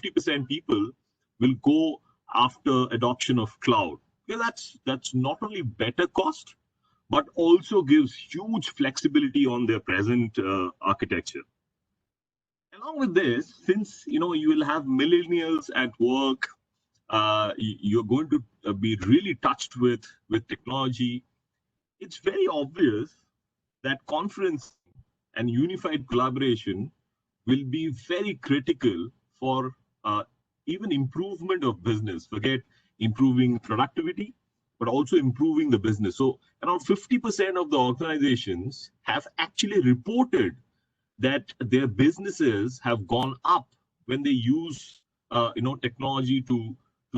50% people will go after adoption of cloud. Because that's not only better cost, but also gives huge flexibility on their present architecture. Along with this, since you will have millennials at work, you're going to be really touched with technology. It's very obvious that conference and unified collaboration will be very critical for even improvement of business. Forget improving productivity, but also improving the business. So around 50% of the organizations have actually reported that their businesses have gone up when they use technology to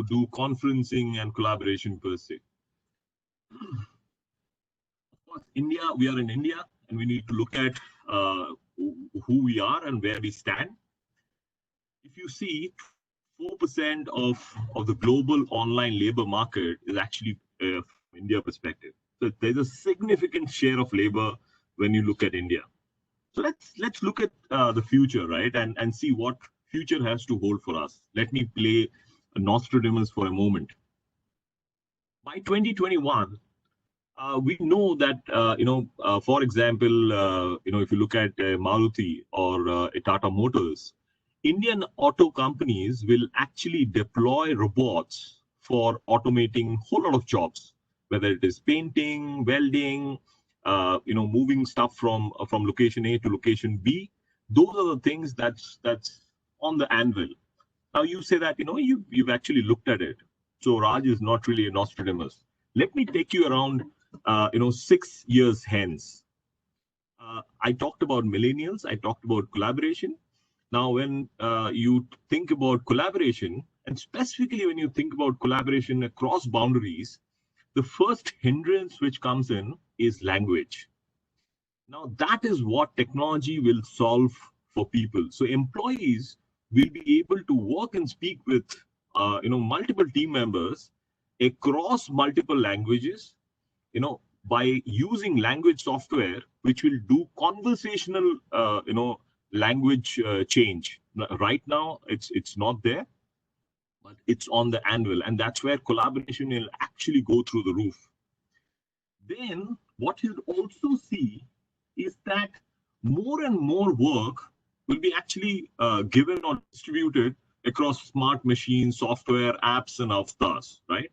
do conferencing and collaboration per se. Of course, India, we are in India, and we need to look at who we are and where we stand. If you see, 4% of the global online labor market is actually from India perspective. So there's a significant share of labor when you look at India. So let's look at the future, right, and see what future has to hold for us. Let me play Nostradamus for a moment. By 2021, we know that for example, if you look at Maruti or Tata Motors, Indian auto companies will actually deploy robots for automating a whole lot of jobs, whether it is painting, welding, moving stuff from location A to location B. Those are the things that's on the anvil. Now you say that you've actually looked at it. So Raj is not really a Nostradamus. Let me take you around 6 years hence. I talked about millennials. I talked about collaboration. Now, when you think about collaboration, and specifically when you think about collaboration across boundaries, the first hindrance which comes in is language. Now, that is what technology will solve for people. So employees will be able to work and speak with multiple team members across multiple languages, by using language software, which will do conversational language change. Right now, it's not there, but it's on the anvil, and that's where collaboration will actually go through the roof. Then what you'll also see is that more and more work will be actually given or distributed across smart machines, software, apps, and avatars, right?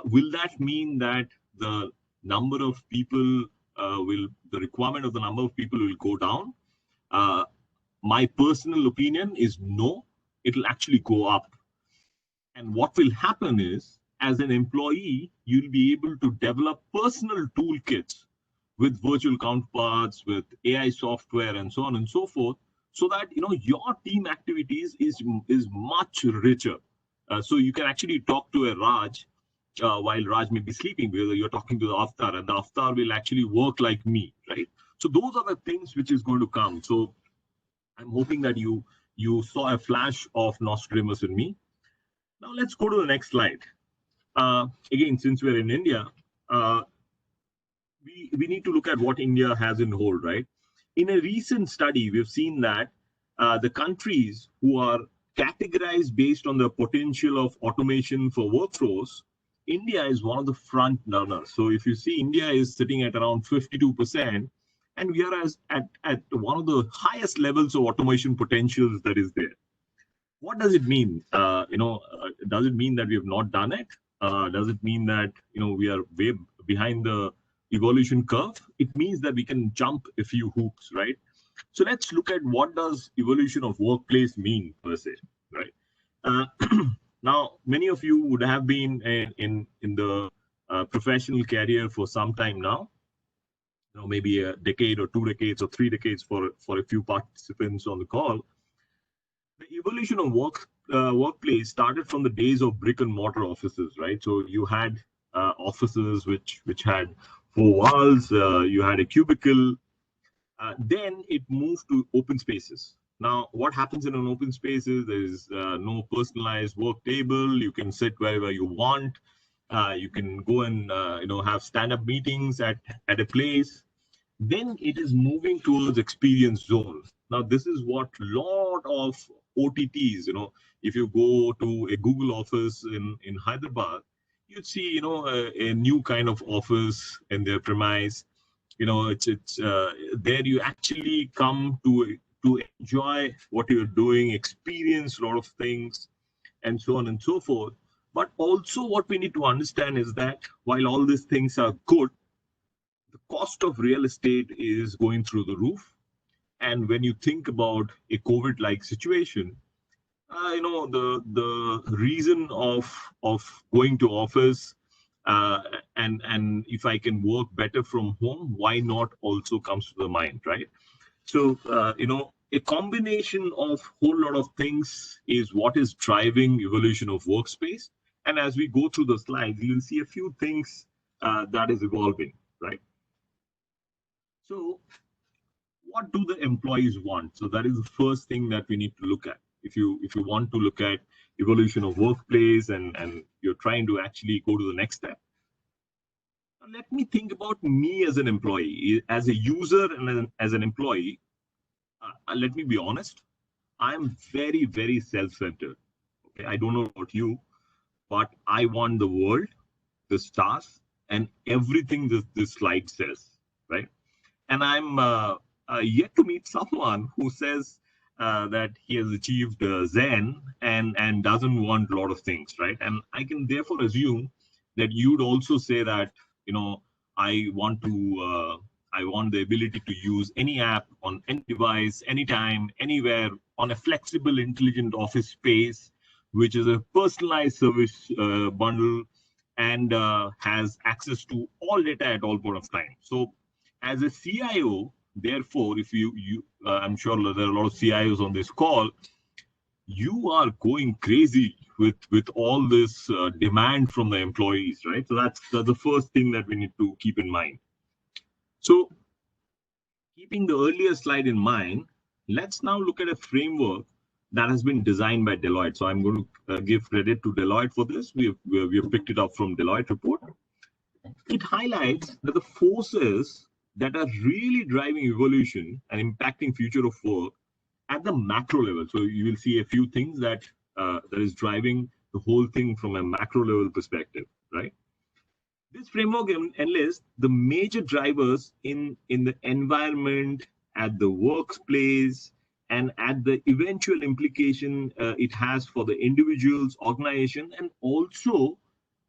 Will that mean that the number of people the requirement of the number of people will go down? My personal opinion is no, it'll actually go up. And what will happen is, as an employee, you'll be able to develop personal toolkits with virtual counterparts, with AI software, and so on and so forth, so that your team activities is much richer. So you can actually talk to a Raj while Raj may be sleeping, because you're talking to the avatar, and the avatar will actually work like me, right? So those are the things which is going to come. So I'm hoping that you saw a flash of Nostradamus in me. Now let's go to the next slide. Again, since we're in India, we need to look at what India has in hold, right? In a recent study, we've seen that the countries who are categorized based on the potential of automation for workflows, India is one of the front runners. So if you see, India is sitting at around 52%, and we are at one of the highest levels of automation potentials that is there. What does it mean? Does it mean that we have not done it? Does it mean that we are way behind the evolution curve? It means that we can jump a few hoops, right? So let's look at what does evolution of workplace mean per se, right? Now, many of you would have been in the professional career for some time now. Maybe a decade or 2 decades or 3 decades for a few participants on the call. The evolution of workplace started from the days of brick and mortar offices, right? So you had offices which had 4 walls, you had a cubicle. Then it moved to open spaces. Now, what happens in an open space is there is no personalized work table. You can sit wherever you want. You can go and have stand-up meetings at a place. Then it is moving towards experience zones. Now, this is what a lot of OTTs. If you go to a Google office in Hyderabad, you'd see a new kind of office in their premise. It's there you actually come to enjoy what you're doing, experience a lot of things, and so on and so forth. But also what we need to understand is that while all these things are good, the cost of real estate is going through the roof. And when you think about a COVID-like situation, the reason of going to office, and if I can work better from home, why not also comes to the mind, right? So a combination of whole lot of things is what is driving evolution of workspace. And as we go through the slides, you'll see a few things that is evolving, right? So what do the employees want? So that is the first thing that we need to look at. If you want to look at evolution of workplace and you're trying to actually go to the next step. Now, let me think about me as an employee, as a user and as an employee. Let me be honest. I'm very, very self-centered. Okay, I don't know about you, but I want the world, the stars, and everything this slide says, right? And I'm yet to meet someone who says that he has achieved Zen and doesn't want a lot of things, right? And I can therefore assume that you'd also say that, I want the ability to use any app on any device, anytime, anywhere, on a flexible, intelligent office space, which is a personalized service bundle and has access to all data at all point of time. So as a CIO, therefore, if I'm sure there are a lot of CIOs on this call, you are going crazy with all this demand from the employees, right? So that's the first thing that we need to keep in mind. So keeping the earlier slide in mind, let's now look at a framework that has been designed by Deloitte. So I'm going to give credit to Deloitte for this. We have picked it up from Deloitte report. It highlights that the forces that are really driving evolution and impacting future of work at the macro level. So you will see a few things that is driving the whole thing from a macro level perspective, right? This framework enlists the major drivers in the environment, at the workplace, and at the eventual implication it has for the individuals, organization, and also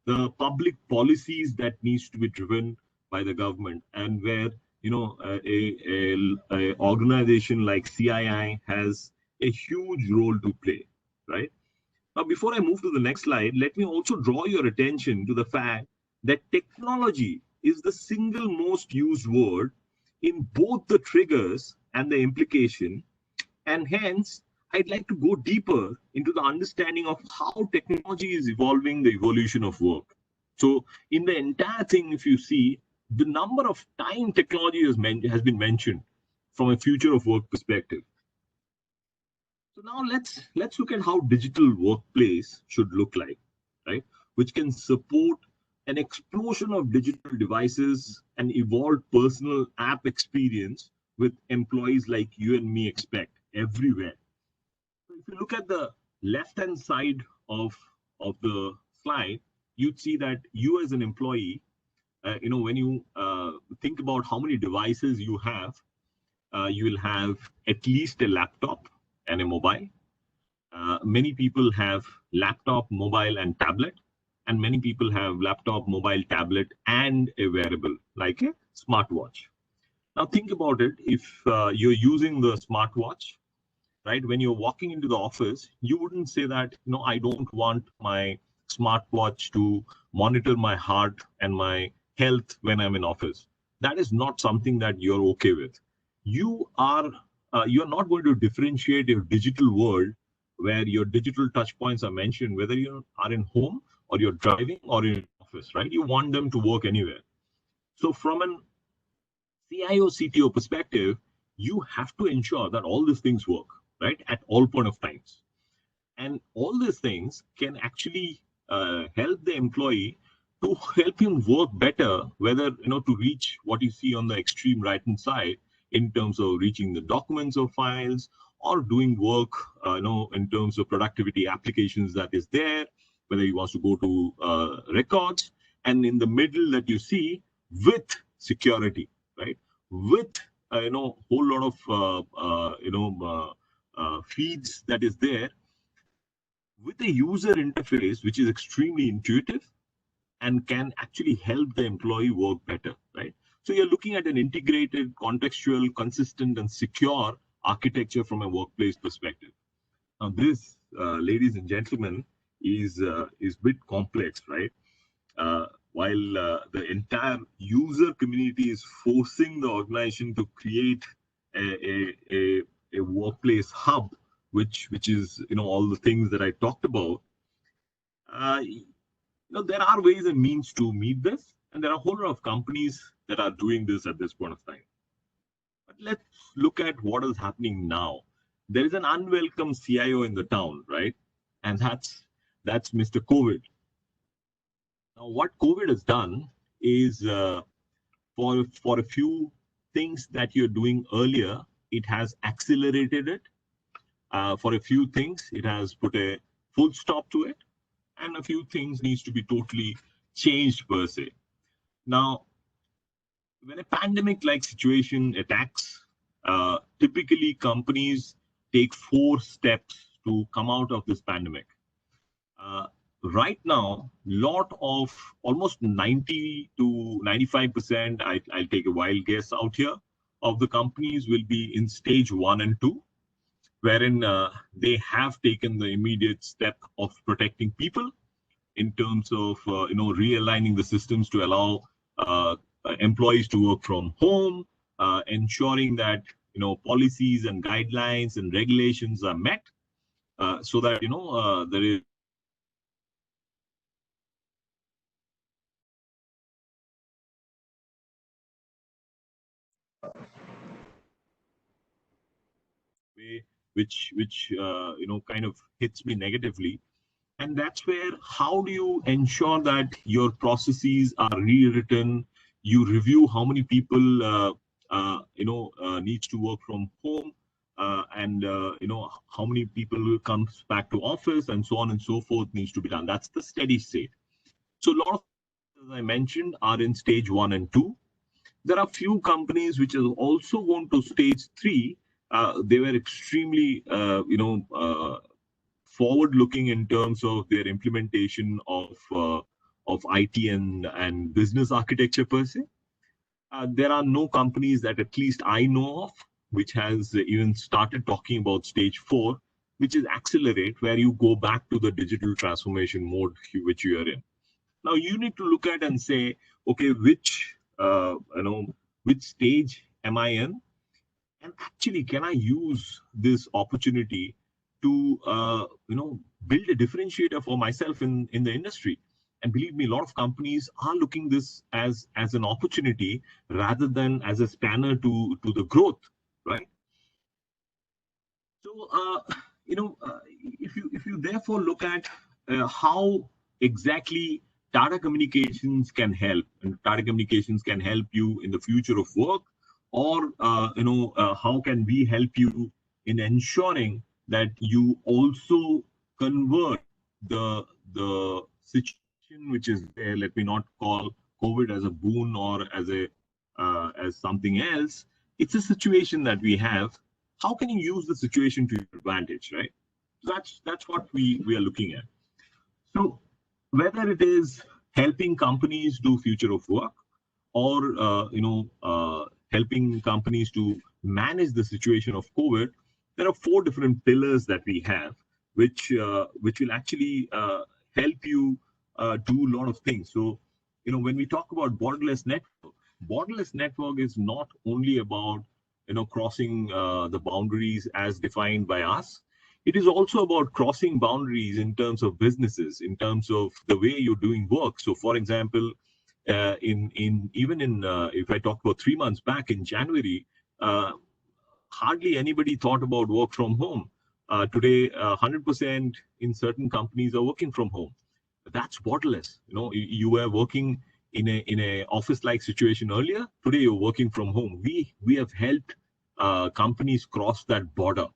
the public policies that needs to be driven by the government, and where a organization like CII has a huge role to play, right? Now, before I move to the next slide, let me also draw your attention to the fact that technology is the single most used word in both the triggers and the implication, and hence I'd like to go deeper into the understanding of how technology is evolving the evolution of work. So in the entire thing, if you see, the number of time technology has been mentioned from a future of work perspective. So now let's look at how digital workplace should look like, right? Which can support an explosion of digital devices and evolved personal app experience with employees like you and me expect everywhere. So if you look at the left-hand side of the slide, you'd see that you as an employee, when you think about how many devices you will have at least a laptop and a mobile. Many people have laptop, mobile, and tablet, and many people have laptop, mobile, tablet, and a wearable like a smartwatch. Now think about it. If you're using the smartwatch, right, when you're walking into the office, you wouldn't say that, I don't want my smartwatch to monitor my heart and my health when I'm in office. That is not something that you're okay with. You're not going to differentiate your digital world where your digital touch points are mentioned, whether you are in home or you're driving or in office, right? You want them to work anywhere. So from an CIO, CTO perspective, you have to ensure that all these things work, right, at all point of times. And all these things can actually help the employee to help him work better, whether, to reach what you see on the extreme right-hand side in terms of reaching the documents or files, or doing work, in terms of productivity applications that is there, whether he wants to go to records, and in the middle that you see with security, right? With whole lot of feeds that is there, with a user interface which is extremely intuitive and can actually help the employee work better, right? So you're looking at an integrated, contextual, consistent, and secure architecture from a workplace perspective. Now, this, ladies and gentlemen, is bit complex, right? While the entire user community is forcing the organization to create a workplace hub, which is all the things that I talked about. There are ways and means to meet this, and there are a whole lot of companies that are doing this at this point of time. But let's look at what is happening now. There is an unwelcome CIO in the town, right? And that's Mr. COVID. Now, what COVID has done is for a few things that you're doing earlier, it has accelerated it. For a few things, it has put a full stop to it, and a few things needs to be totally changed per se. Now, when a pandemic-like situation attacks, typically companies take 4 steps to come out of this pandemic. Right now, almost 90 to 95%, I'll take a wild guess out here, of the companies will be in stage 1 and 2, wherein they have taken the immediate step of protecting people in terms of realigning the systems to allow employees to work from home, ensuring that policies and guidelines and regulations are met, so that there is way which kind of hits me negatively. And that's where, how do you ensure that your processes are rewritten? You review how many people needs to work from home, and how many people comes back to office, and so on and so forth needs to be done. That's the steady state. So a lot of, as I mentioned, are in stage 1 and 2. There are few companies which have also gone to stage 3. They were extremely forward-looking in terms of their implementation of IT and business architecture per se. There are no companies that at least I know of which has even started talking about stage 4, which is accelerate, where you go back to the digital transformation mode which you are in. Now you need to look at and say, okay, which stage am I in? And actually, can I use this opportunity to build a differentiator for myself in the industry? And believe me, a lot of companies are looking this as an opportunity rather than as a spanner to the growth, right? So if you therefore look at how exactly Tata Communications can help, and Tata Communications can help you in the future of work, or how can we help you in ensuring that you also convert the situation which is there. Let me not call COVID as a boon or as something else. It's a situation that we have. How can you use the situation to your advantage, right? That's what we are looking at. So whether it is helping companies do future of work, or helping companies to manage the situation of COVID, there are 4 different pillars that we have, which will actually help you do a lot of things. So when we talk about borderless network is not only about crossing the boundaries as defined by us. It is also about crossing boundaries in terms of businesses, in terms of the way you're doing work. So, for example, if I talk about 3 months back in January, hardly anybody thought about work from home. Today, 100% in certain companies are working from home. That's borderless. You were working in a office-like situation earlier. Today, you're working from home. We have helped companies cross that border.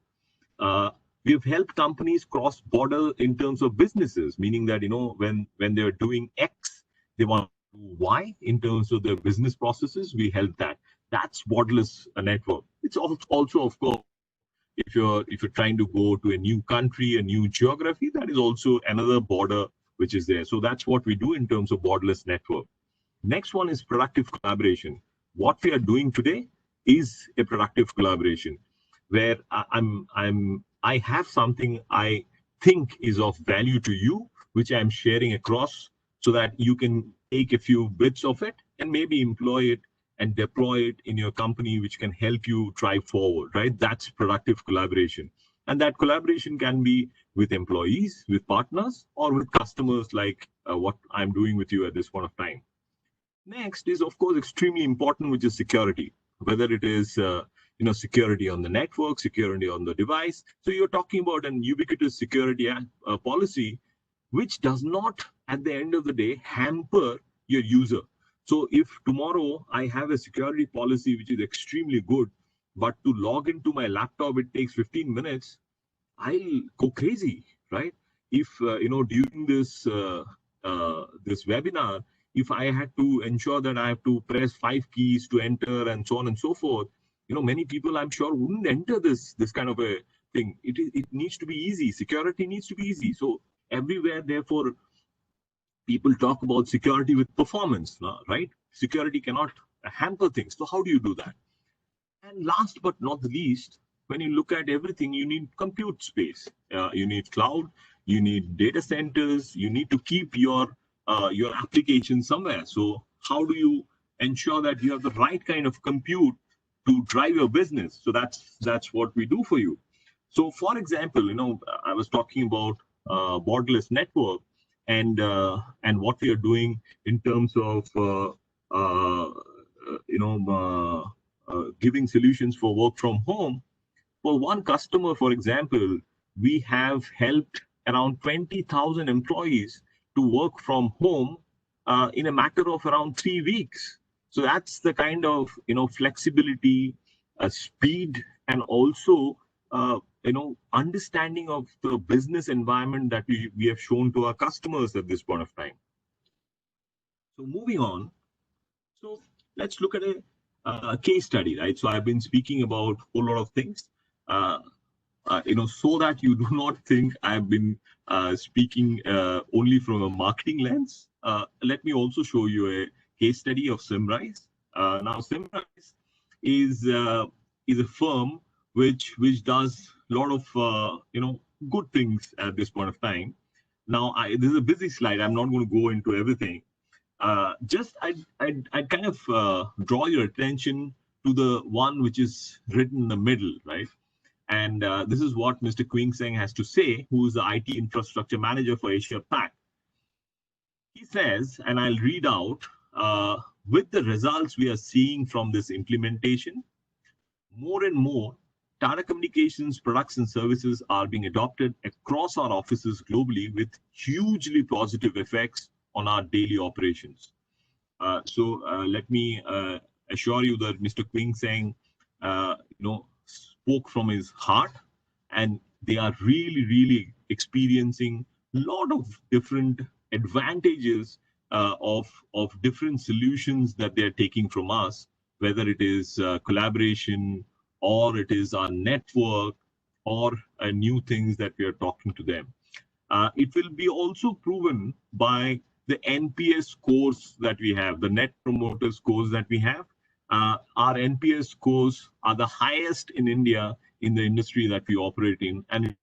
We have helped companies cross border in terms of businesses, meaning that when they're doing X, they want to do Y in terms of their business processes. We help that. That's borderless network. It's also, of course, if you're trying to go to a new country, a new geography, that is also another border which is there. So that's what we do in terms of borderless network. Next one is productive collaboration. What we are doing today is a productive collaboration, where I have something I think is of value to you, which I'm sharing across, so that you can take a few bits of it and maybe employ it and deploy it in your company, which can help you drive forward, right? That's productive collaboration. And that collaboration can be with employees, with partners, or with customers, like what I'm doing with you at this point of time. Next is, of course, extremely important, which is security, whether it is security on the network, security on the device. So you're talking about an ubiquitous security policy, which does not, at the end of the day, hamper your user. So if tomorrow I have a security policy which is extremely good, but to log into my laptop it takes 15 minutes, I'll go crazy, right? If during this webinar, if I had to ensure that I have to press 5 keys to enter and so on and so forth, many people, I'm sure, wouldn't enter this kind of a thing. It needs to be easy. Security needs to be easy. So everywhere, therefore, people talk about security with performance, right? Security cannot hamper things. So how do you do that? And last but not the least, when you look at everything, you need compute space. You need cloud. You need data centers. You need to keep your application somewhere. So how do you ensure that you have the right kind of compute to drive your business? So that's what we do for you. So, for example, I was talking about borderless network and what we are doing in terms of giving solutions for work from home. For one customer, for example, we have helped around 20,000 employees to work from home in a matter of around 3 weeks. So that's the kind of flexibility, speed, and also understanding of the business environment that we have shown to our customers at this point of time. So moving on. So let's look at a case study, right? So I've been speaking about a whole lot of things, so that you do not think I've been speaking only from a marketing lens. Let me also show you a case study of Symrise. Now, Symrise is a firm which does a lot of good things at this point of time. Now, this is a busy slide. I'm not going to go into everything. I'd kind of draw your attention to the one which is written in the middle, right? And this is what Mr. Quing Seng has to say, who is the IT infrastructure manager for Asia Pac. He says, and I'll read out, with the results we are seeing from this implementation, more and more Tata Communications products and services are being adopted across our offices globally with hugely positive effects on our daily operations. So let me assure you that Mr. Quing Seng, spoke from his heart, and they are really experiencing a lot of different advantages of different solutions that they're taking from us, whether it is collaboration, or it is our network, or new things that we are talking to them. It will be also proven by the NPS scores that we have, the Net Promoter scores that we have. Our NPS scores are the highest in India in the industry that we operate in, and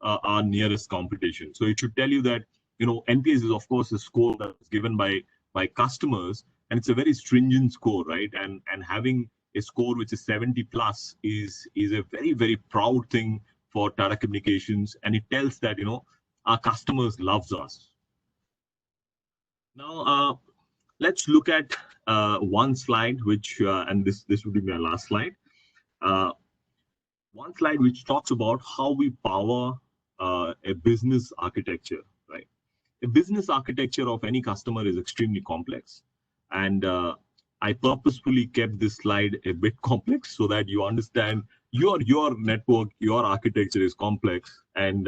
our nearest competition. So it should tell you that NPS is, of course, a score that is given by customers, and it's a very stringent score, right? And having a score which is 70 plus is a very proud thing for Tata Communications, and it tells that our customers loves us. Now let's look at one slide, which and this would be my last slide. One slide which talks about how we power a business architecture, right? A business architecture of any customer is extremely complex, and I purposefully kept this slide a bit complex so that you understand your network, your architecture is complex, and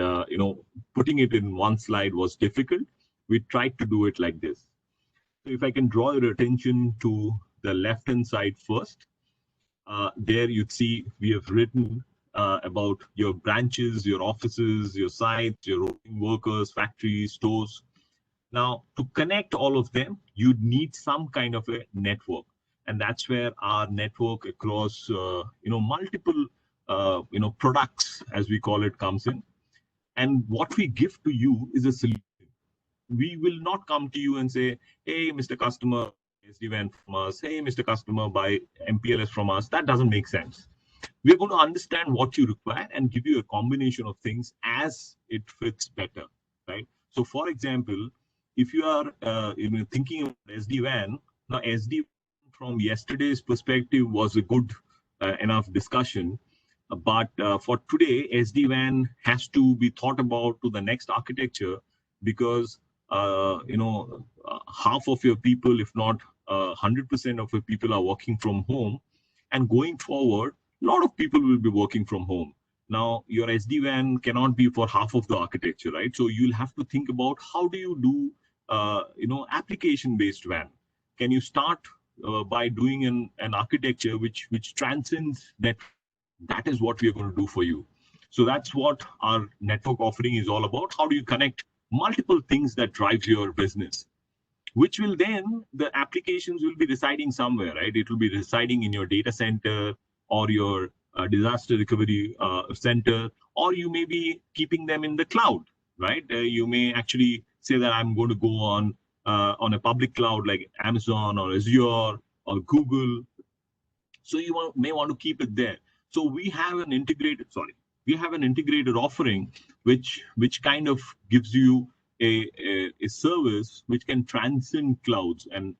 putting it in one slide was difficult. We tried to do it like this. So if I can draw your attention to the left hand side first, there you'd see we have written about your branches, your offices, your sites, your workers, factories, stores. Now, to connect all of them, you'd need some kind of a network, and that's where our network across multiple products, as we call it, comes in. And what we give to you is a solution. We will not come to you and say, "Hey, Mr. Customer, SD-WAN from us. Hey, Mr. Customer, buy MPLS from us." That doesn't make sense. We're going to understand what you require and give you a combination of things as it fits better, right? So, for example, if you are thinking of SD-WAN, now SD from yesterday's perspective was a good enough discussion, but for today, SD-WAN has to be thought about to the next architecture, because half of your people, if not 100% of your people, are working from home, and going forward, a lot of people will be working from home. Now, your SD-WAN cannot be for half of the architecture, right? So you'll have to think about how do you do, application-based WAN. Can you start by doing an architecture which transcends network? That is what we are going to do for you. So that's what our network offering is all about. How do you connect multiple things that drives your business? Which will then, the applications will be residing somewhere, right? It will be residing in your data center or your disaster recovery center, or you may be keeping them in the cloud, right? You may actually say that I'm going to go on a public cloud like Amazon or Azure or Google. So you may want to keep it there. So we have an integrated offering which kind of gives you a service which can transcend clouds and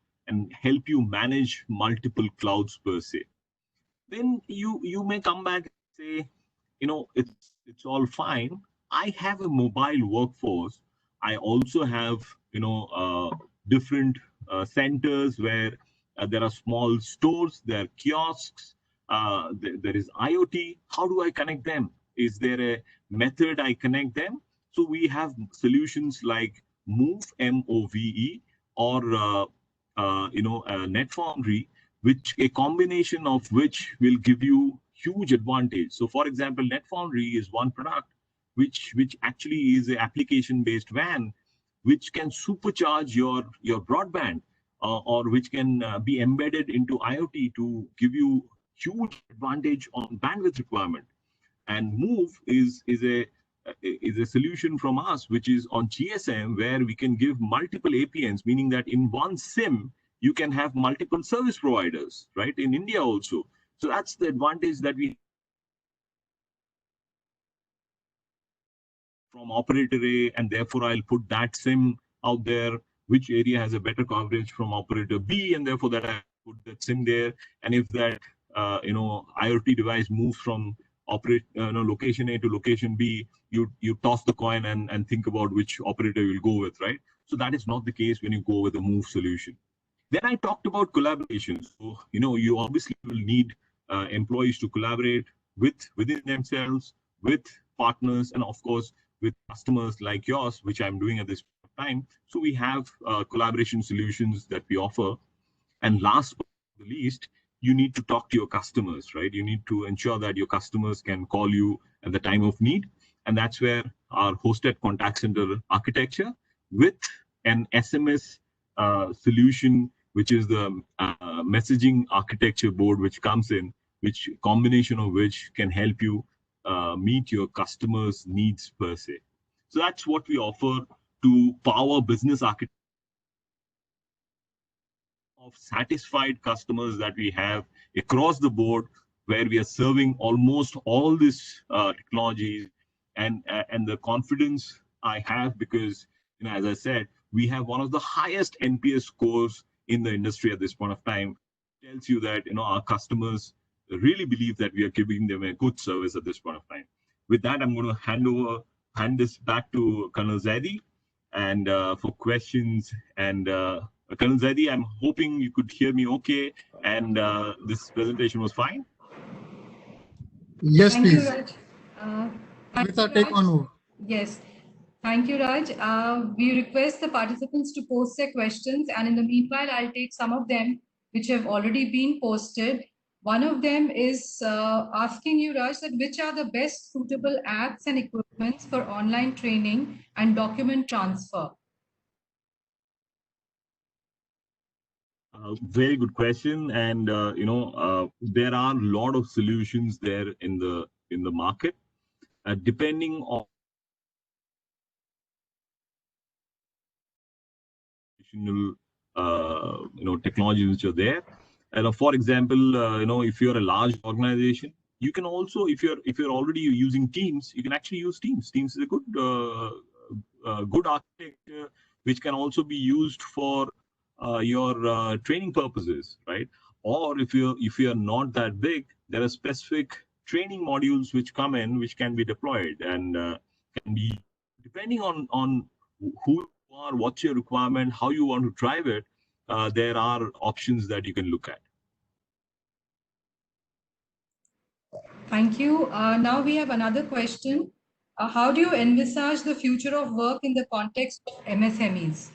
help you manage multiple clouds per se. Then you may come back and say, it's all fine. I have a mobile workforce. I also have different centers where there are small stores, there are kiosks, there is IoT. How do I connect them? Is there a method I connect them? So we have solutions like Move, MOVE, or NetFoundry, which a combination of which will give you huge advantage. So, for example, NetFoundry is one product which actually is an application-based WAN, which can supercharge your broadband, or which can be embedded into IoT to give you huge advantage on bandwidth requirement. And Move is a solution from us which is on GSM, where we can give multiple APNs, meaning that in one SIM you can have multiple service providers, right? In India also. So that's the advantage that we from operator A, and therefore I'll put that SIM out there. Which area has a better coverage from operator B, and therefore that I put that SIM there. And if that IoT device moves from location A to location B, you toss the coin and think about which operator you'll go with, right? So that is not the case when you go with a Move solution. Then I talked about collaboration. So you obviously will need employees to collaborate within themselves, with partners, and of course with customers like yours, which I'm doing at this time. So we have collaboration solutions that we offer. And last but not the least, you need to talk to your customers, right? You need to ensure that your customers can call you at the time of need. And that's where our hosted contact center architecture with an SMS solution, which is the messaging architecture board, which comes in, which combination of which can help you meet your customers' needs per se. So that's what we offer to power business architecture of satisfied customers that we have across the board, where we are serving almost all these technologies, and the confidence I have, because as I said, we have one of the highest NPS scores in the industry at this point of time. It tells you that our customers really believe that we are giving them a good service at this point of time. With that, I'm going to hand this back to Colonel Zaidi, and for questions. And Colonel Zaidi, I'm hoping you could hear me okay, and this presentation was fine. Yes, Thank you, please. Raj. With our take on work. Yes. Thank you, Raj. We request the participants to post their questions, and in the meanwhile, I'll take some of them which have already been posted. One of them is asking you, Raj, that which are the best suitable apps and equipments for online training and document transfer? Very good question, and there are a lot of solutions there in the market, depending on additional technologies which are there. And for example, if you're a large organization, you can also, if you're already using Teams, you can actually use Teams. Teams is a good architecture which can also be used for your training purposes, right? Or if you're not that big, there are specific training modules which come in which can be deployed and can be, depending on who you are, what's your requirement, how you want to drive it. There are options that you can look at. Thank you. Now we have another question. How do you envisage the future of work in the context of MSMEs?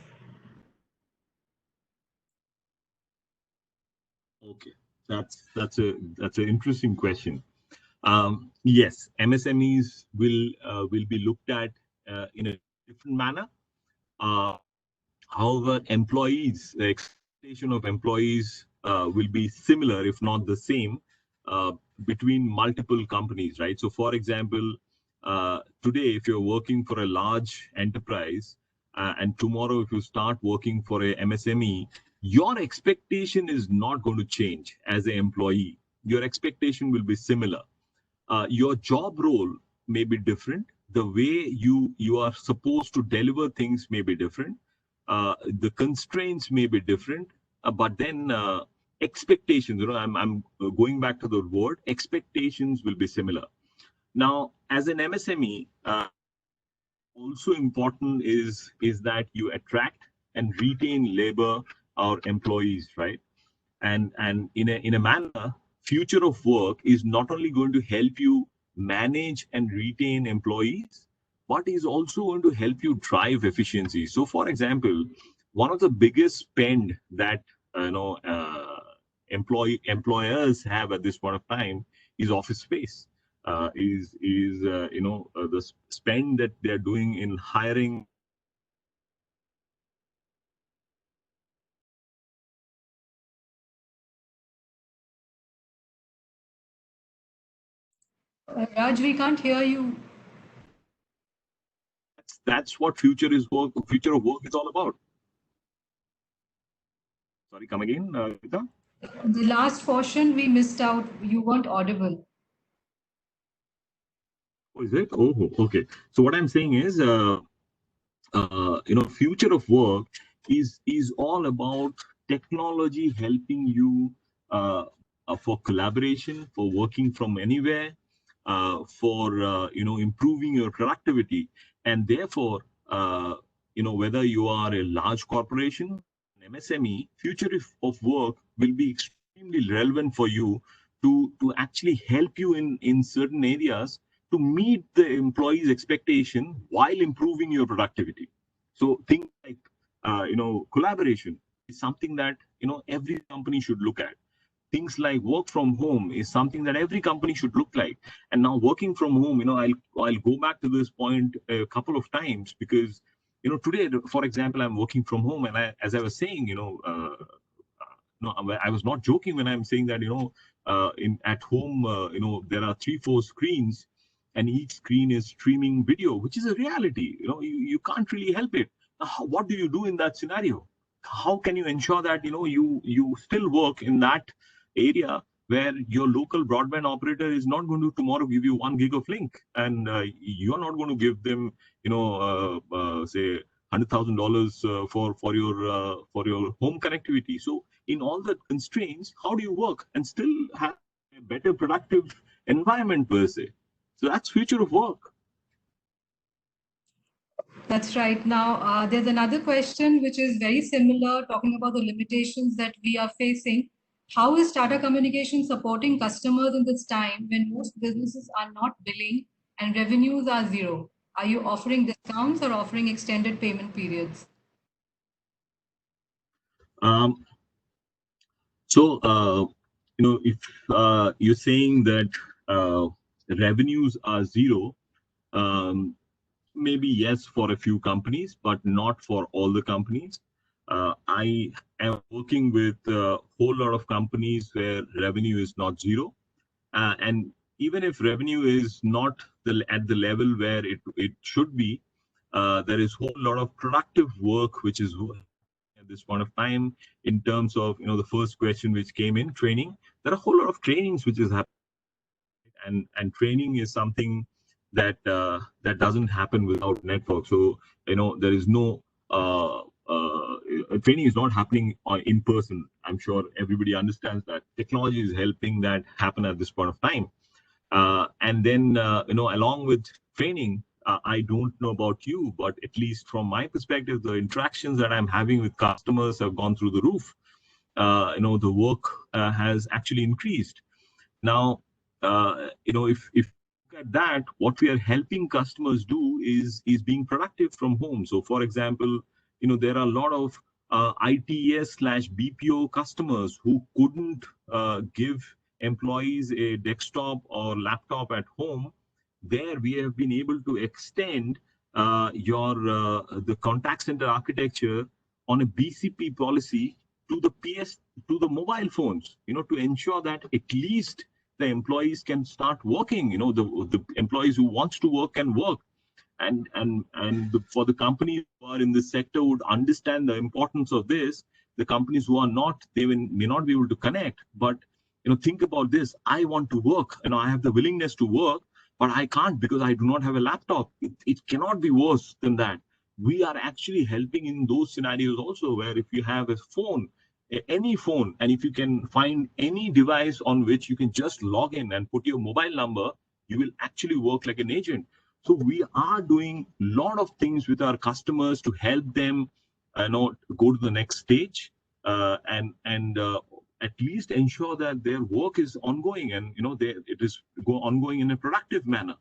Okay, that's an interesting question. Yes, MSMEs will be looked at in a different manner. Uh, However, the expectation of employees will be similar, if not the same, uh, between multiple companies, right? So, for example, today, if you're working for a large enterprise, and tomorrow, if you start working for a MSME, your expectation is not going to change as an employee. Your expectation will be similar. Your job role may be different. The way you are supposed to deliver things may be different. The constraints may be different, but then expectations, I'm going back to the word, expectations will be similar. Now, as an MSME, also important is that you attract and retain labor or employees, right? And in a manner, future of work is not only going to help you manage and retain employees, but is also going to help you drive efficiency. So for example, one of the biggest spend that employers have at this point of time is office space. The spend that they're doing in hiring. Raj, we can't hear you. That's what future of work is all about. Sorry, come again, Rita? The last portion we missed out. You weren't audible. Oh, is it? Oh, okay. So what I'm saying is, future of work is all about technology helping you for collaboration, for working from anywhere, for improving your productivity, and therefore, whether you are a large corporation, an MSME, future of work will be extremely relevant for you to actually help you in certain areas to meet the employee's expectation while improving your productivity. So things like collaboration is something that every company should look at. Things like work from home is something that every company should look like. And now working from home, I'll go back to this point a couple of times because today, for example, I'm working from home, and as I was saying, no, I was not joking when I'm saying that in at home, there are 3 4 screens, and each screen is streaming video, which is a reality. You can't really help it. What do you do in that scenario? How can you ensure that you still work in that area where your local broadband operator is not going to tomorrow give you 1 gig of link, and you're not going to give them say $100,000 for your home connectivity. So in all the constraints, how do you work and still have a better productive environment per se? So that's future of work. That's right. Now, there's another question which is very similar, talking about the limitations that we are facing. How is Tata Communications supporting customers in this time when most businesses are not billing and revenues are zero? Are you offering discounts or offering extended payment periods? Um, if you're saying that revenues are zero, um, maybe yes for a few companies, but not for all the companies. I am working with a whole lot of companies where revenue is not zero, and even if revenue is not at the level where it should be, there is a whole lot of productive work which is at this point of time. In terms of the first question which came in, training, there are a whole lot of trainings which is happening, and training is something that doesn't happen without network. So there is no training is not happening in person. I'm sure everybody understands that technology is helping that happen at this point of time. And then along with training, I don't know about you, but at least from my perspective, the interactions that I'm having with customers have gone through the roof. The work has actually increased. Now, if you look at that, what we are helping customers do is being productive from home. So, for example, there are a lot of ITS/BPO customers who couldn't give employees a desktop or laptop at home. There, we have been able to extend the contact center architecture on a BCP policy to the to the mobile phones, to ensure that at least the employees can start working. The employees who wants to work can work, and for the companies who are in this sector would understand the importance of this. The companies who are not, they may not be able to connect, but think about this. I want to work, I have the willingness to work, but I can't because I do not have a laptop. It cannot be worse than that. We are actually helping in those scenarios also, where if you have a phone, any phone, and if you can find any device on which you can just log in and put your mobile number, you will actually work like an agent. So we are doing a lot of things with our customers to help them go to the next stage, and at least ensure that their work is ongoing, and it is ongoing in a productive manner.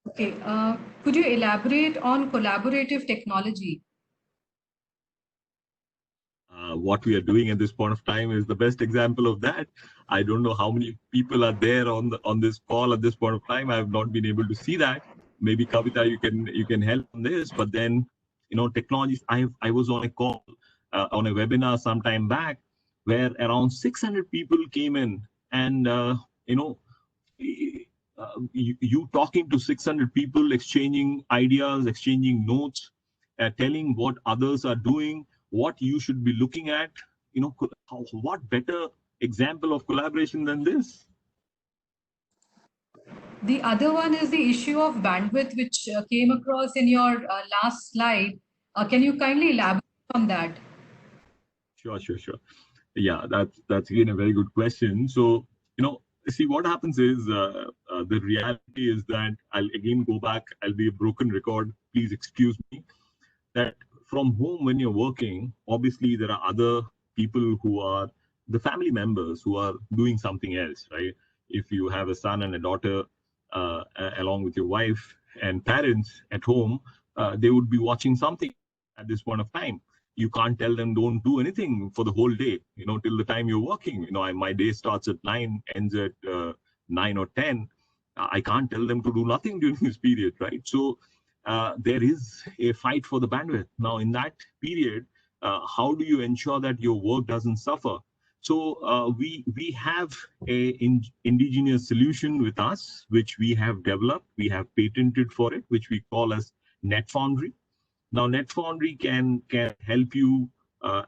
Okay, could you elaborate on collaborative technology? What we are doing at this point of time is the best example of that. I don't know how many people are there on this call at this point of time. I have not been able to see that. Maybe Kavita, you can help on this. But then, technologies. I was on a call on a webinar some time back where around 600 people came in, and you talking to 600 people, exchanging ideas, exchanging notes, telling what others are doing, what you should be looking at. What better example of collaboration than this? The other one is the issue of bandwidth, which came across in your last slide. Can you kindly elaborate on that? Sure. Yeah, that's again a very good question. So, see, what happens is the reality is that I'll again go back. I'll be a broken record. Please excuse me. That from home, when you're working, obviously there are other people who are the family members who are doing something else, right? If you have a son and a daughter, along with your wife and parents at home, they would be watching something at this point of time. You can't tell them don't do anything for the whole day, till the time you're working. My day starts at 9, ends at 9 or 10. I can't tell them to do nothing during this period, right? So there is a fight for the bandwidth. Now, in that period, how do you ensure that your work doesn't suffer? So we have indigenous solution with us, which we have developed. We have patented for it, which we call as NetFoundry. Now, NetFoundry can help you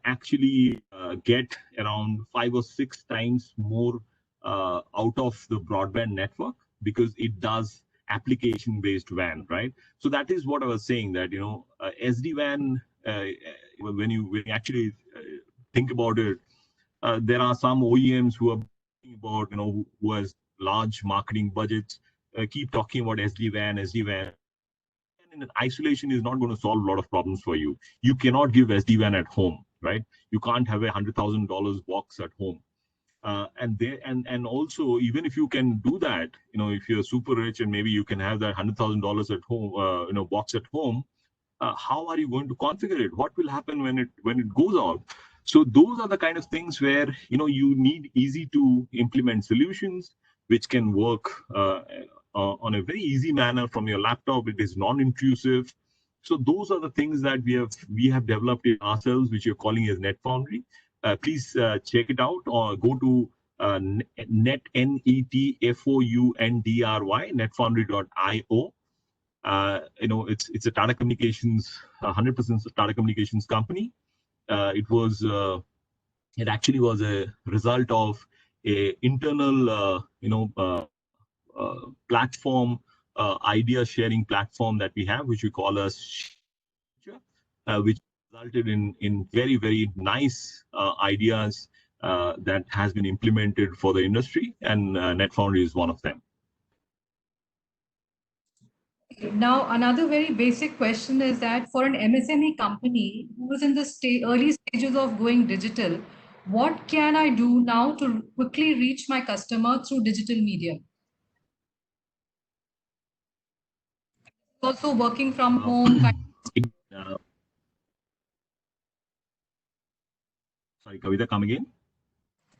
actually get around 5 or 6 times more out of the broadband network, because it does application-based WAN, right? So that is what I was saying, that SD-WAN, when you actually think about it, there are some OEMs who are talking about, who has large marketing budgets, keep talking about SD-WAN. And in isolation is not going to solve a lot of problems for you. You cannot give SD-WAN at home, right? You can't have $100,000 box at home. And also, even if you can do that, if you're super rich and maybe you can have that $100,000 at home, box at home, how are you going to configure it? What will happen when it goes out? So those are the kind of things where you need easy to implement solutions which can work on a very easy manner from your laptop. It is non-intrusive. So those are the things that we have developed in ourselves, which you're calling as Net Foundry. Please check it out, or go to netfoundry, netfoundry.io. It's a Tata Communications, 100% Tata Communications company. It actually was a result of a internal, platform, idea sharing platform that we have, which we call as which resulted in very, very nice ideas that has been implemented for the industry, and NetFoundry is one of them. Now, another very basic question is that for an MSME company who is in the early stages of going digital, what can I do now to quickly reach my customer through digital media? Also working from home. Sorry, Kavita, come again.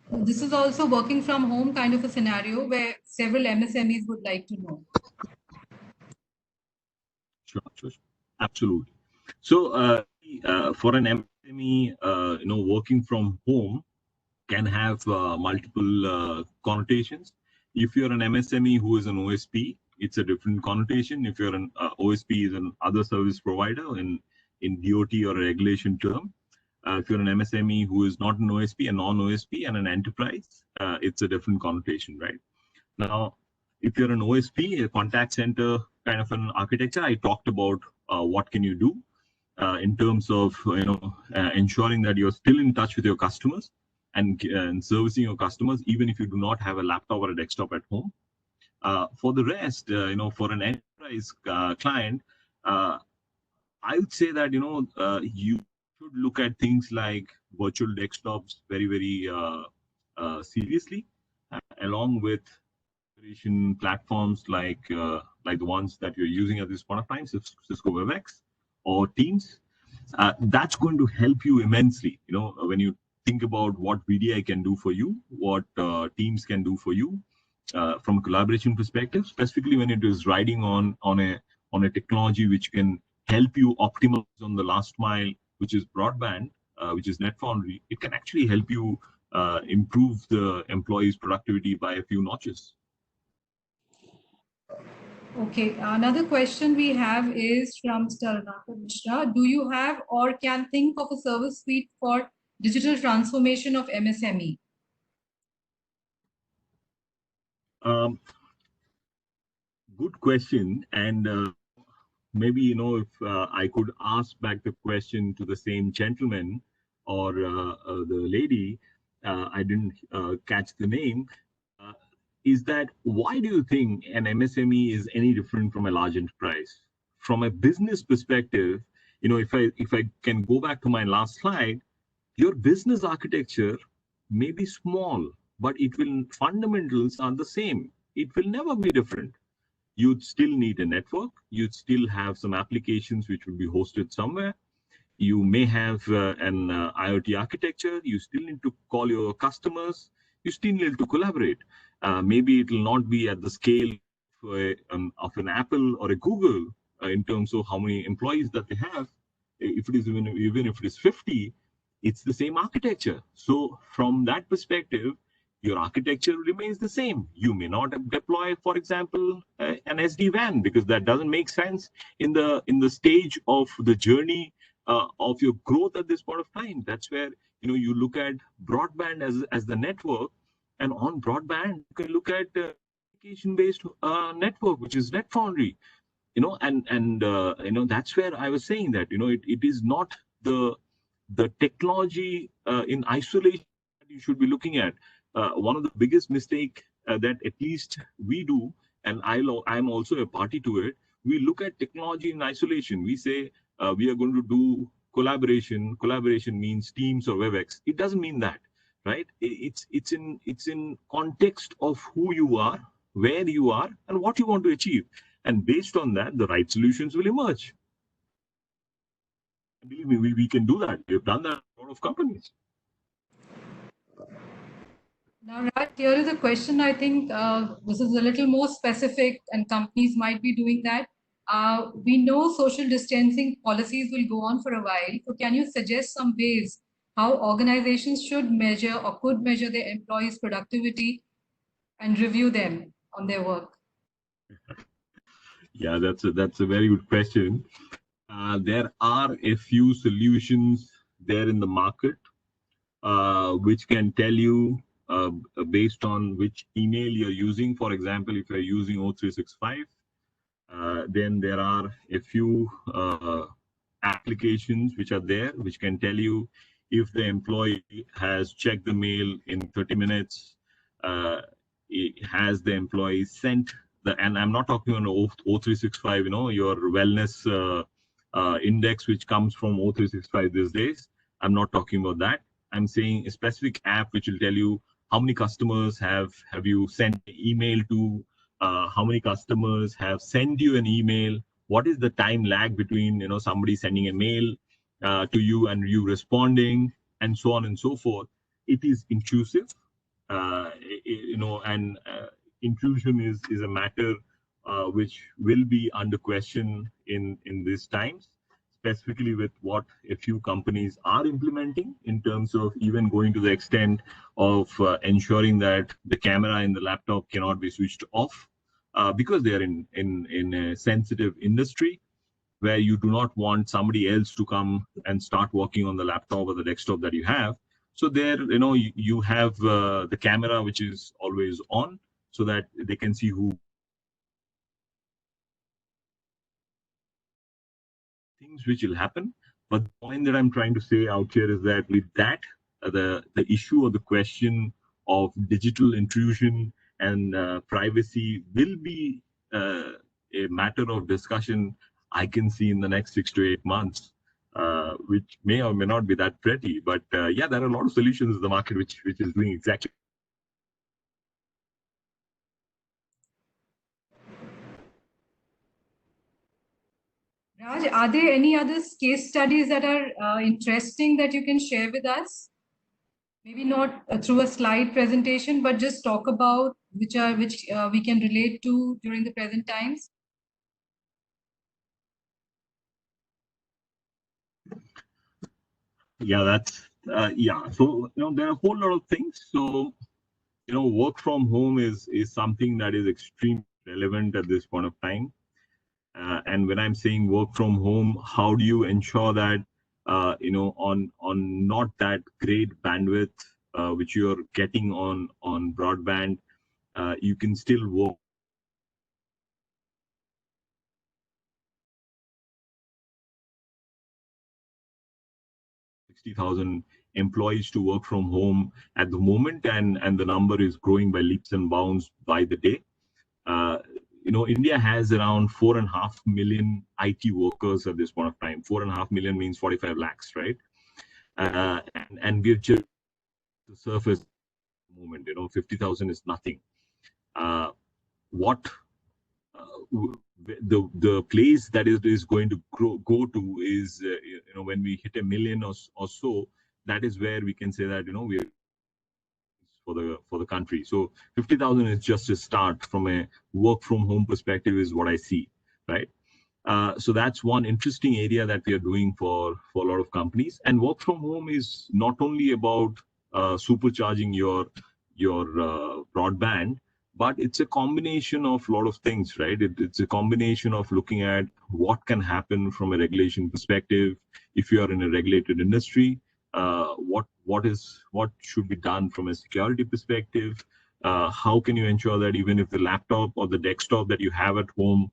This is also working from home kind of a scenario where several MSMEs would like to know. Sure. Absolutely. So for an MSME, working from home can have multiple connotations. If you're an MSME who is an OSP, it's a different connotation. If you're an OSP is an other service provider in DOT or a regulation term. If you're an MSME who is not an OSP, a non-OSP, and an enterprise, it's a different connotation, right? Now, if you're an OSP, a contact center kind of an architecture, I talked about what can you do in terms of ensuring that you're still in touch with your customers and servicing your customers, even if you do not have a laptop or a desktop at home. For the rest, for an enterprise client, I would say that you should look at things like virtual desktops very, very seriously, along with platforms like the ones that you're using at this point of time, Cisco WebEx or Teams. That's going to help you immensely. When you think about what VDI can do for you, what Teams can do for you from a collaboration perspective, specifically when it is riding on a technology which can help you optimize on the last mile, which is broadband, which is NetFoundry. It can actually help you improve the employees' productivity by a few notches. Okay, another question we have is from Mr. Mishra. Do you have or can think of a service suite for digital transformation of MSME? Good question. And maybe, if I could ask back the question to the same gentleman or the lady, I didn't catch the name, is that why do you think an MSME is any different from a large enterprise? From a business perspective, if I can go back to my last slide, your business architecture may be small, but fundamentals are the same. It will never be different. You'd still need a network. You'd still have some applications which would be hosted somewhere. You may have an IoT architecture. You still need to call your customers. You still need to collaborate. Maybe it will not be at the scale of an Apple or a Google in terms of how many employees that they have. If it is even if it is 50, it's the same architecture. So from that perspective, your architecture remains the same. You may not deploy, for example, an SD-WAN, because that doesn't make sense in the stage of the journey of your growth at this point of time. That's where you look at broadband as the network, and on broadband you can look at application-based network, which is NetFoundry. That's where I was saying that it is not the technology in isolation that you should be looking at. One of the biggest mistake that at least we do, and I'm also a party to it, we look at technology in isolation. We say we are going to do collaboration means Teams or WebEx. It doesn't mean that, right? It's in context of who you are, where you are, and what you want to achieve. And based on that, the right solutions will emerge. And believe me, we can do that. We've done that in a lot of companies. Now, Raj, here is a question. I think this is a little more specific, and companies might be doing that. We know social distancing policies will go on for a while. So, can you suggest some ways how organizations should measure or could measure their employees' productivity and review them on their work? Yeah, that's a very good question. There are a few solutions there in the market, which can tell you based on which email you're using. For example, if you're using O365, then there are a few applications which are there, which can tell you if the employee has checked the mail in 30 minutes, has the employee sent the, and I'm not talking on O365, your wellness index, which comes from O365 these days. I'm not talking about that. I'm saying a specific app which will tell you how many customers have you sent an email to, how many customers have sent you an email, what is the time lag between somebody sending a mail to you and you responding, and so on and so forth. It is intrusive, and intrusion is a matter which will be under question in these times, specifically with what a few companies are implementing in terms of even going to the extent of ensuring that the camera in the laptop cannot be switched off, because they are in a sensitive industry where you do not want somebody else to come and start working on the laptop or the desktop that you have. So there, you have the camera which is always on so that they can see who things which will happen. But the point that I'm trying to say out here is that with that, the issue or the question of digital intrusion and privacy will be a matter of discussion, I can see, in the next 6 to 8 months, which may or may not be that pretty. But yeah, there are a lot of solutions in the market which is doing exactly. Raj, are there any other case studies that are interesting that you can share with us? Maybe not through a slide presentation, but just talk about which we can relate to during the present times. Yeah, that's yeah. So there are a whole lot of things. So work from home is something that is extremely relevant at this point of time. And when I'm saying work from home, how do you ensure that on not that great bandwidth which you're getting on broadband, you can still work. 60,000 employees to work from home at the moment, and the number is growing by leaps and bounds by the day. India has around 4.5 million IT workers at this point of time. 4.5 million means 45 lakhs, right? And we're just the surface at the moment. 50,000 is nothing. What the place that is going to go to is when we hit 1 million or so, that is where we can say that we're for the country. So 50,000 is just a start from a work from home perspective, is what I see, right? So that's one interesting area that we are doing for a lot of companies. And work from home is not only about supercharging your broadband, but it's a combination of a lot of things, right? It's a combination of looking at what can happen from a regulation perspective. If you are in a regulated industry, what should be done from a security perspective? How can you ensure that even if the laptop or the desktop that you have at home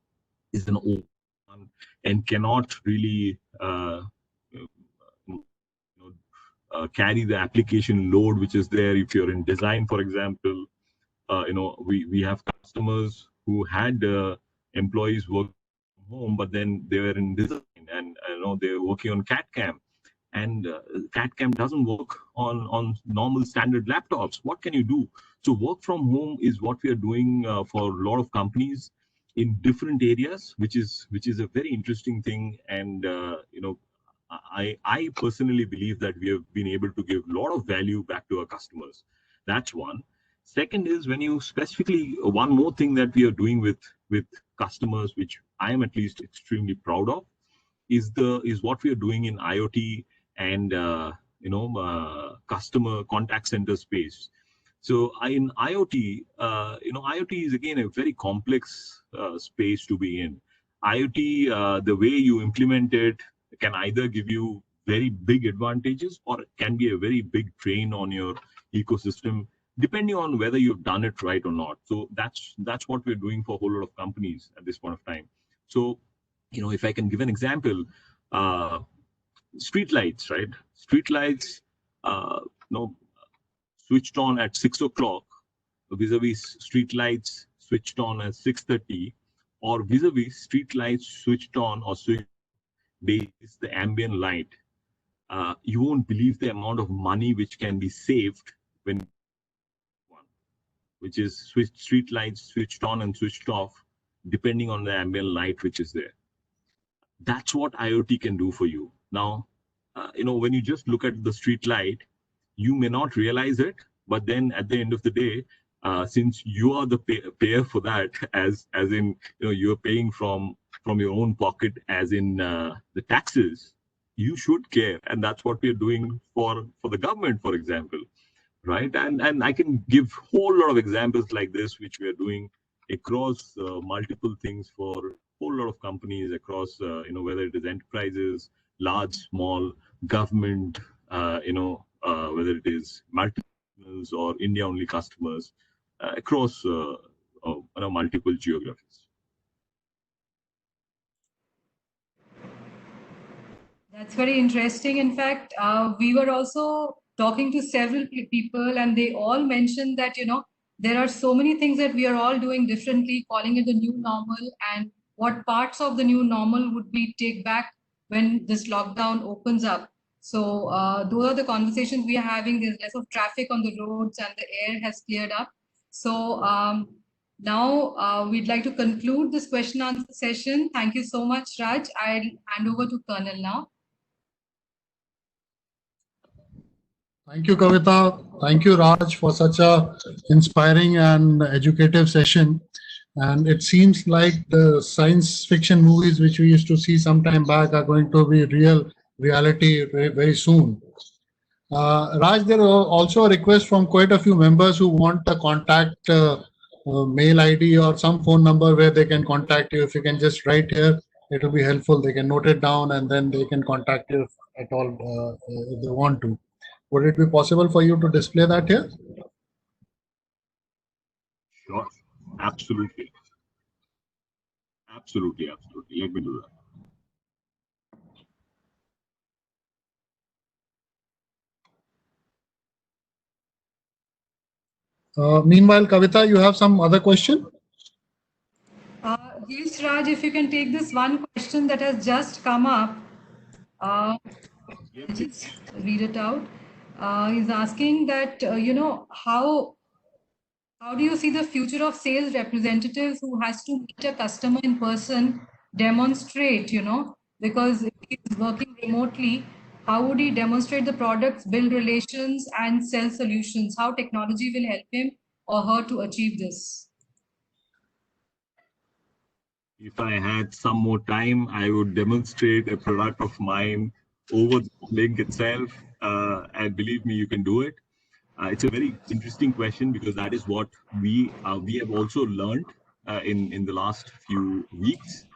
is an old one and cannot really carry the application load which is there? If you're in design, for example, we have customers who had employees work from home, but then they were in design and they were working on CAD/CAM. and CAD/CAM doesn't work on normal standard laptops. What can you do? So work from home is what we are doing for a lot of companies in different areas, which is a very interesting thing. And I personally believe that we have been able to give a lot of value back to our customers. That's one. Second is, when you specifically, one more thing that we are doing with customers, which I am at least extremely proud of, is what we are doing in IoT and customer contact center space. So in IoT, IoT is again a very complex space to be in. IoT, the way you implement it can either give you very big advantages or it can be a very big drain on your ecosystem, depending on whether you've done it right or not. So that's what we're doing for a whole lot of companies at this point of time. So, if I can give an example, street lights, right? Street lights, switched on at 6 o'clock, vis-a-vis street lights switched on at 6:30, or vis-a-vis street lights switched on or switched based the ambient light. You won't believe the amount of money which can be saved when one, which is street lights switched on and switched off, depending on the ambient light which is there. That's what IoT can do for you. Now, when you just look at the street light, you may not realize it, but then at the end of the day, since you are the payer for that, as in you're paying from your own pocket, as in the taxes, you should care, and that's what we're doing for the government, for example, right? And I can give whole lot of examples like this, which we are doing across multiple things for a whole lot of companies across, whether it is enterprises, large, small, government, whether it is multinationals or India-only customers across multiple geographies. That's very interesting. In fact, we were also talking to several people, and they all mentioned that, there are so many things that we are all doing differently, calling it the new normal, and what parts of the new normal would we take back when this lockdown opens up. So those are the conversations we are having. There's less of traffic on the roads and the air has cleared up. So now we'd like to conclude this question answer session. Thank you so much, Raj. I'll hand over to Colonel now. Thank you, Kavita. Thank you, Raj, for such a inspiring and educative session. And it seems like the science fiction movies which we used to see some time back are going to be reality very, very soon. Raj, there are also a request from quite a few members who want a contact mail ID or some phone number where they can contact you. If you can just write here, it will be helpful. They can note it down and then they can contact you at all if they want to. Would it be possible for you to display that here? Sure, absolutely. Absolutely. Let me do that. Meanwhile, Kavita, you have some other question? Yes, Raj, if you can take this one question that has just come up. Just read it out. He's asking that, how do you see the future of sales representatives who has to meet a customer in person, demonstrate, because if he's working remotely, how would he demonstrate the products, build relations and sell solutions? How technology will help him or her to achieve this? If I had some more time, I would demonstrate a product of mine over the link itself. And believe me, you can do it. It's a very interesting question because that is what we have also learned in the last few weeks.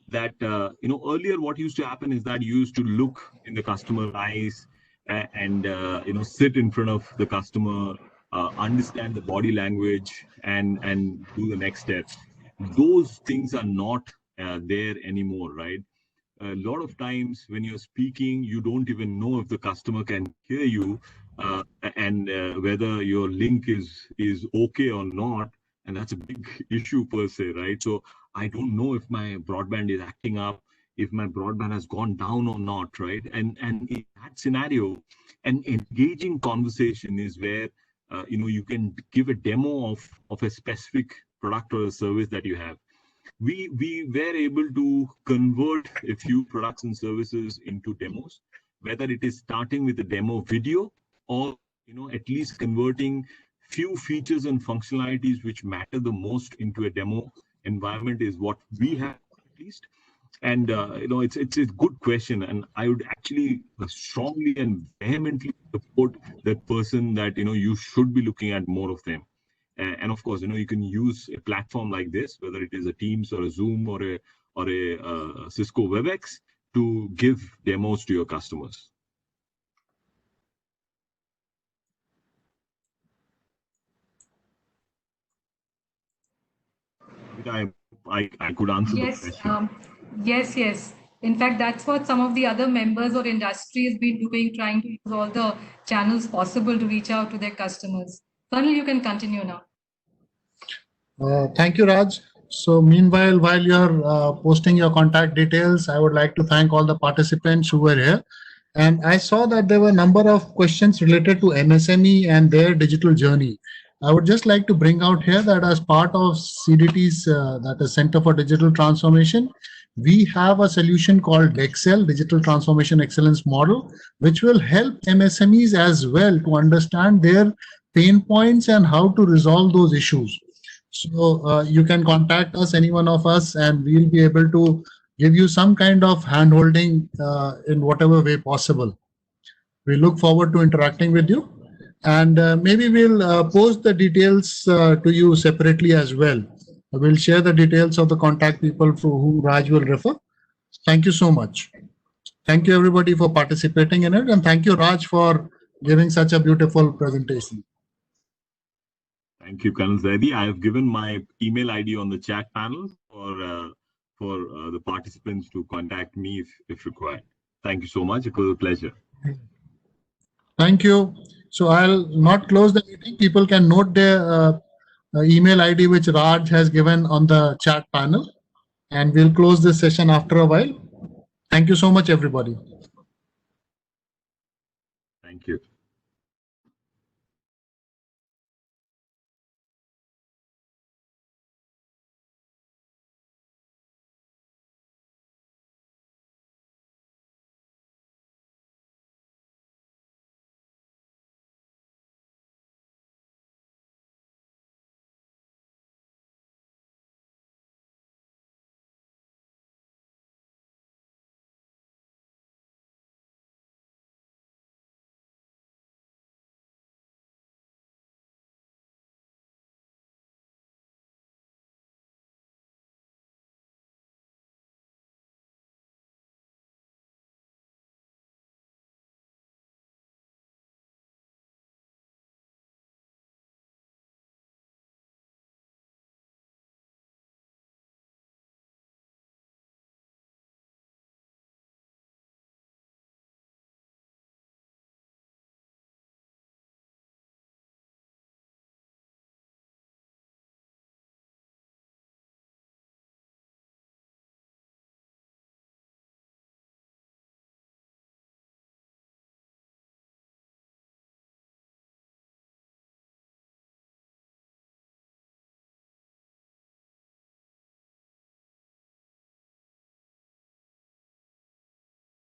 That earlier what used to happen is that you used to look in the customer's eyes and sit in front of the customer, understand the body language, and do the next steps. Those things are not there anymore, right? A lot of times when you're speaking, you don't even know if the customer can hear you and whether your link is okay or not, and that's a big issue per se, right? So I don't know if my broadband is acting up, if my broadband has gone down or not, right? And in that scenario, an engaging conversation is where you can give a demo of a specific product or a service that you have. We were able to convert a few products and services into demos, whether it is starting with a demo video or at least converting few features and functionalities which matter the most into a demo environment is what we have at least. And it's a good question, and I would actually strongly and vehemently support that person that you should be looking at more of them. And of course, you can use a platform like this, whether it is a Teams or a Zoom or a Cisco WebEx, to give demos to your customers. I could answer the question. Yes. In fact, that's what some of the other members or industry has been doing, trying to use all the channels possible to reach out to their customers. Sunil, you can continue now. Thank you, Raj. So meanwhile, while you're posting your contact details, I would like to thank all the participants who were here. And I saw that there were a number of questions related to MSME and their digital journey. I would just like to bring out here that as part of CDT's, that is Center for Digital Transformation, we have a solution called Excel, Digital Transformation Excellence Model, which will help MSMEs as well to understand their pain points and how to resolve those issues. So you can contact us, any one of us, and we'll be able to give you some kind of hand-holding in whatever way possible. We look forward to interacting with you, and maybe we'll post the details to you separately as well. We'll share the details of the contact people for who Raj will refer. Thank you so much. Thank you everybody for participating in it, and thank you Raj for giving such a beautiful presentation. Thank you, Colonel Zaidi. I have given my email ID on the chat panel for the participants to contact me if required. Thank you so much. It was a pleasure. Thank you. So I'll not close the meeting. People can note their email ID which Raj has given on the chat panel, and we'll close this session after a while. Thank you so much, everybody.